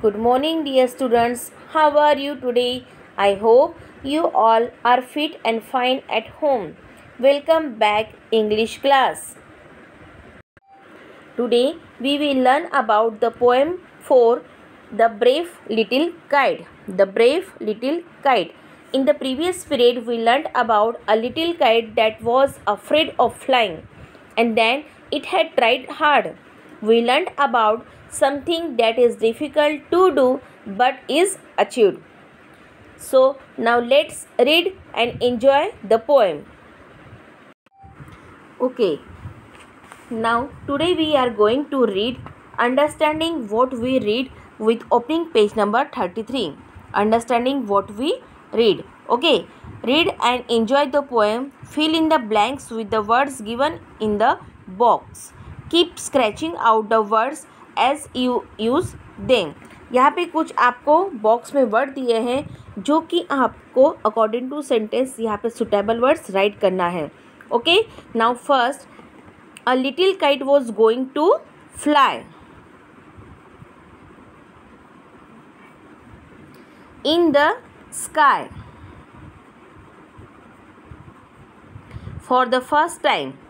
Good morning, dear students. How are you today? I hope you all are fit and fine at home. Welcome back, English class. Today we will learn about the poem for The Brave Little Kite. The Brave Little Kite. In the previous period, we learned about a little kite that was afraid of flying, and then it had tried hard. We learned about something that is difficult to do but is achieved. So now let's read and enjoy the poem. Okay. Now today we are going to read Understanding What We Read with opening page number 33. Understanding what we read. Okay. Read and enjoy the poem. Fill in the blanks with the words given in the box. Keep scratching out the words as you use them. यहाँ पे कुछ आपको box में word दिए हैं जो कि आपको अकॉर्डिंग टू सेंटेंस यहाँ पे सुटेबल वर्ड्स राइट करना है. Okay. Now first, a little kite was going to fly in the sky for the first time.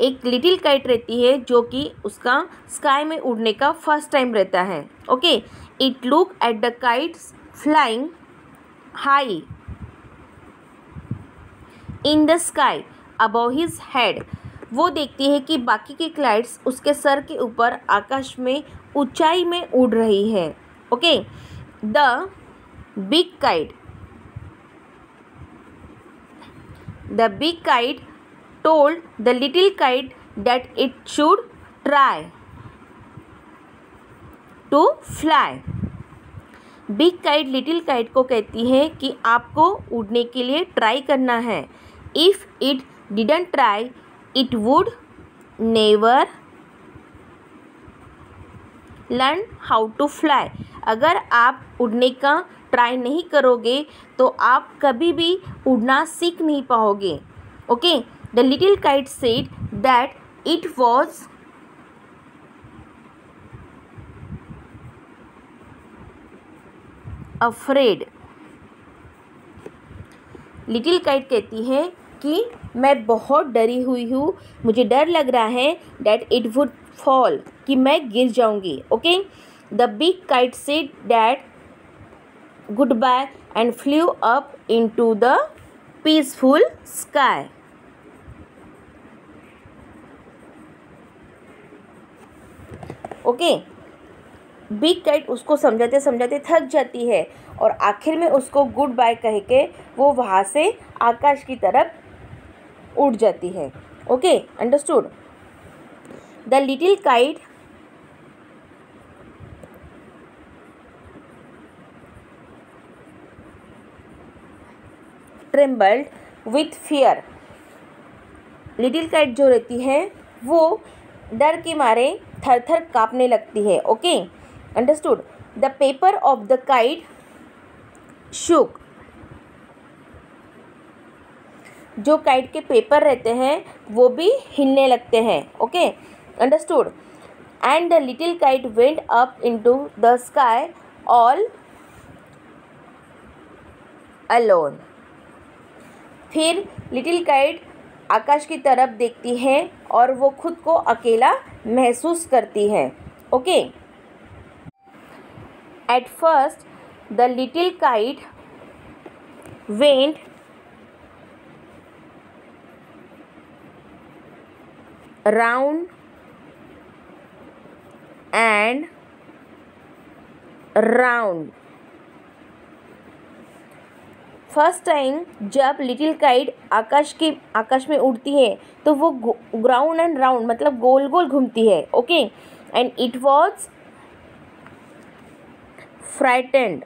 एक लिटिल काइट रहती है जो कि उसका स्काई में उड़ने का फर्स्ट टाइम रहता है. Okay. It look at the kites flying high in the sky above his head. वो देखती है कि बाकी के क्लाइट्स उसके सर के ऊपर आकाश में ऊंचाई में उड़ रही है. Okay. The big kite told the little kite that it should try to fly. Big kite little kite को कहती है कि आपको उड़ने के लिए ट्राई करना है. If it didn't try it would never learn how to fly. अगर आप उड़ने का ट्राई नहीं करोगे तो आप कभी भी उड़ना सीख नहीं पाओगे. Okay. The little kite said that it was afraid. Little kite कहती है कि मैं बहुत डरी हुई हूँ, मुझे डर लग रहा है. डैट इट वुड फॉल, कि मैं गिर जाऊँगी. Okay. The big kite said that good bye and flew up into the peaceful sky. Okay. Big kite उसको समझाते समझाते थक जाती है और आखिर में उसको गुड बाय कह के वो वहाँ से आकाश की तरफ उड़ जाती है. Okay. Understood. The little kite trembled with fear. Little kite जो रहती है वो डर के मारे थर थर काँपने लगती है. Okay. Understood. The paper of the kite shook. जो काइट के पेपर रहते हैं वो भी हिलने लगते हैं. Okay. Understood. And the little kite went up into the sky all alone. फिर लिटिल काइट आकाश की तरफ देखती है और वो खुद को अकेला महसूस करती है. Okay. At first the little kite went round and round. First time जब लिटिल काइट आकाश में उड़ती है तो वो राउंड एंड राउंड मतलब गोल गोल घूमती है. Okay. And it was frightened.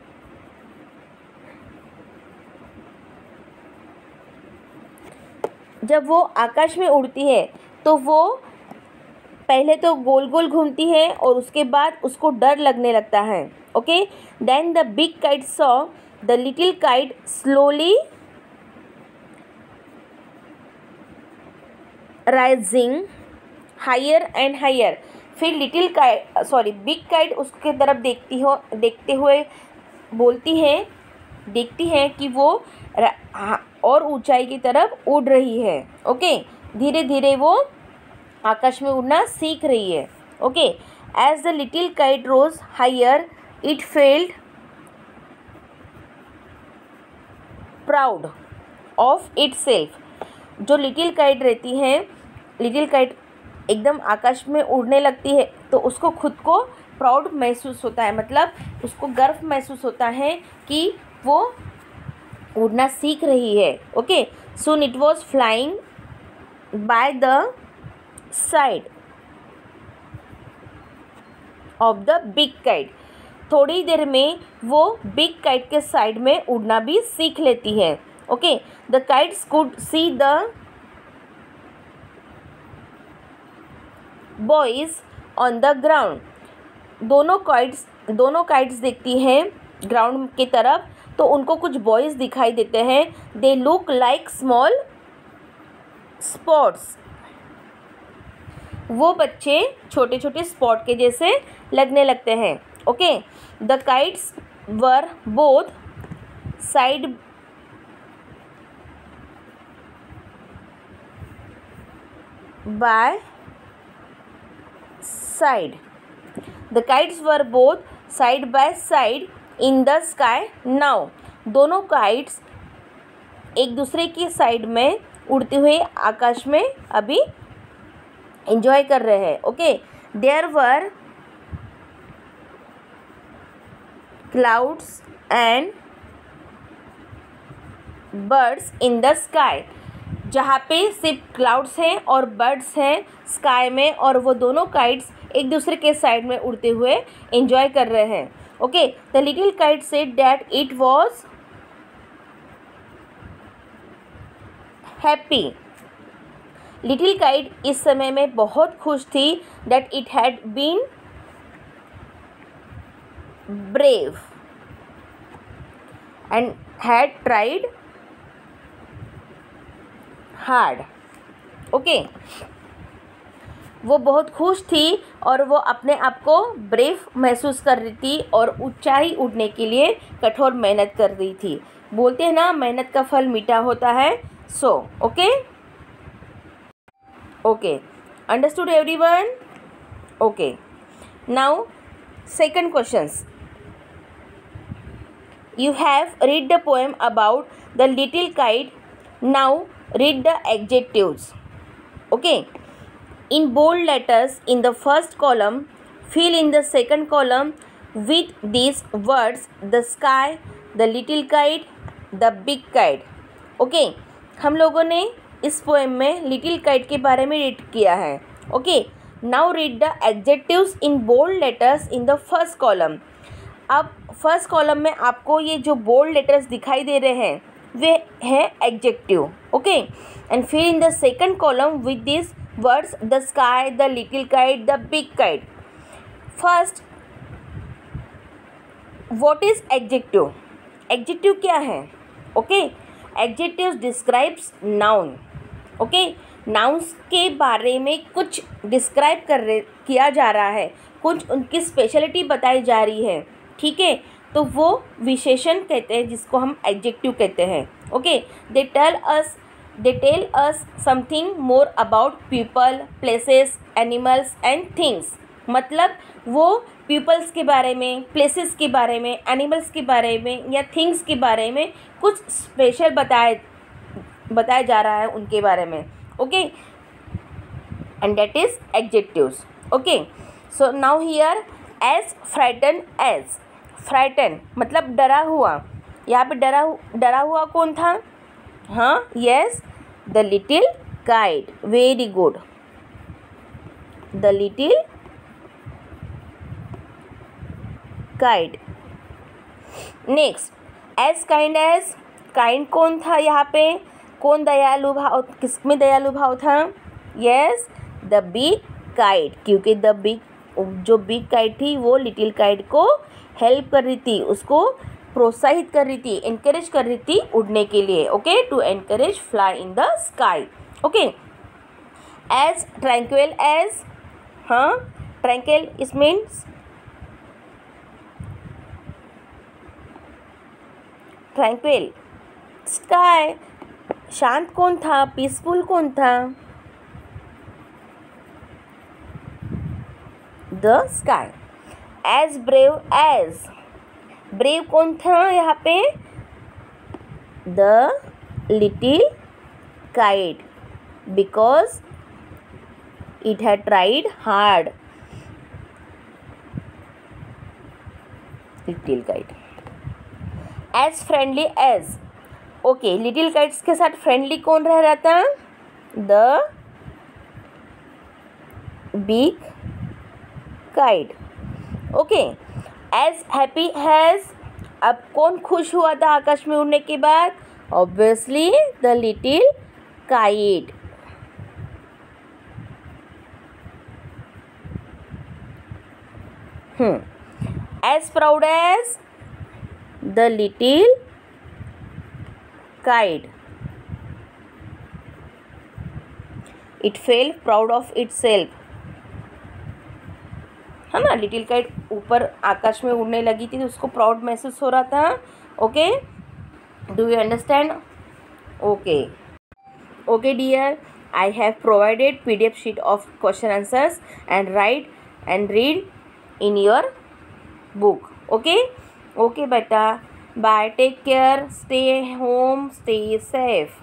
जब वो आकाश में उड़ती है तो वो पहले तो गोल गोल घूमती है और उसके बाद उसको डर लगने लगता है. Okay. Then the big kite saw the little kite slowly rising higher and higher. फिर बिग काइट उसके तरफ देखते हुए देखती है कि वो और ऊंचाई की तरफ उड़ रही है। ओके, धीरे धीरे वो आकाश में उड़ना सीख रही है। Okay, as the little kite rose higher it felt proud of itself. जो लिटिल काइट रहती है, लिटिल काइट एकदम आकाश में उड़ने लगती है तो उसको खुद को प्राउड महसूस होता है, मतलब उसको गर्व महसूस होता है कि वो उड़ना सीख रही है। Okay, soon it was flying by the side of the big kite. थोड़ी देर में वो बिग काइट के साइड में उड़ना भी सीख लेती है। Okay, the kites could see the boys on the ground. दोनों काइट्स देखती हैं ग्राउंड की तरफ, तो उनको कुछ बॉयज दिखाई देते हैं। They look like small spots. वो बच्चे छोटे छोटे स्पॉट के जैसे लगने लगते हैं। Okay, the kites were both side by side. The kites were both side by side in the sky now. दोनों काइट्स एक दूसरे की साइड में उड़ते हुए आकाश में अभी एंजॉय कर रहे हैं। Okay, there were clouds and birds in the sky. जहाँ पे सिर्फ क्लाउड्स हैं और बर्ड्स हैं स्काई में, और वो दोनों काइट्स एक दूसरे के साइड में उड़ते हुए एंजॉय कर रहे हैं। Okay, the little kite said that it was happy. Little kite इस समय में बहुत खुश थी। That it had been brave and had tried hard. Okay, वो बहुत खुश थी और वो अपने आप को ब्रेव महसूस कर रही थी और ऊंचाई उड़ने के लिए कठोर मेहनत कर रही थी। बोलते हैं ना, मेहनत का फल मीठा होता है। So okay, understood everyone? Okay, now second questions. You have read the poem about the little kite. Now read the adjectives. Okay. In bold letters in the first column, fill in the second column with these words: the sky, the little kite, the big kite. Okay. हम लोगों ने इस poem में little kite के बारे में read किया है. Okay, now read the adjectives in bold letters in the first column. अब फर्स्ट कॉलम में आपको ये जो बोल्ड लेटर्स दिखाई दे रहे हैं वे हैं एडजेक्टिव. ओके, एंड फिर in the second column with this words: the sky, the little kite, the big kite. First, what is adjective? Adjective क्या है? Okay, adjectives describes noun. Okay, nouns के बारे में कुछ डिस्क्राइब किया जा रहा है, कुछ उनकी स्पेशलिटी बताई जा रही है. ठीक है, तो वो विशेषण कहते हैं जिसको हम एडजेक्टिव कहते हैं. Okay, they tell us something more about people, places, animals and things. मतलब वो पीपल्स के बारे में, प्लेसेस के बारे में, एनिमल्स के बारे में या थिंग्स के बारे में कुछ स्पेशल बताया जा रहा है उनके बारे में. Okay, and that is adjectives. Okay, so now here as frighten. As frighten मतलब डरा हुआ. यहाँ पे डरा हुआ कौन था? हाँ, yes, the little kite. Very good, the little kite. Next, as kind. As kind कौन था यहाँ पे? कौन दयालु भाव, किसमें दयालु भाव था? Yes, the big kite. क्योंकि जो बिग काइट थी वो लिटिल काइट को हेल्प कर रही थी, उसको प्रोत्साहित कर रही थी, एनकरेज कर रही थी उड़ने के लिए. Okay, to encourage fly in the sky. Okay, as tranquil. As, हाँ, tranquil is means tranquil. Sky, शांत कौन था, पीसफुल कौन था? The sky. As brave as, brave कौन था यहाँ पे? The little kite, because it had tried hard. Little kite. As friendly as, okay, little kites के साथ फ्रेंडली कौन रह रहा था? The big kite. Okay. As happy has, अब कौन खुश हुआ था आकाश में उड़ने के बाद? Obviously the little kite. As proud as, the little kite. It felt proud of itself, है ना। लिटिल काइट ऊपर आकाश में उड़ने लगी थी तो उसको प्राउड महसूस हो रहा था। Okay, do you understand? Okay, okay dear, I have provided PDF sheet of question answers and write and read in your book. Okay, okay beta, bye, take care, stay home, stay safe.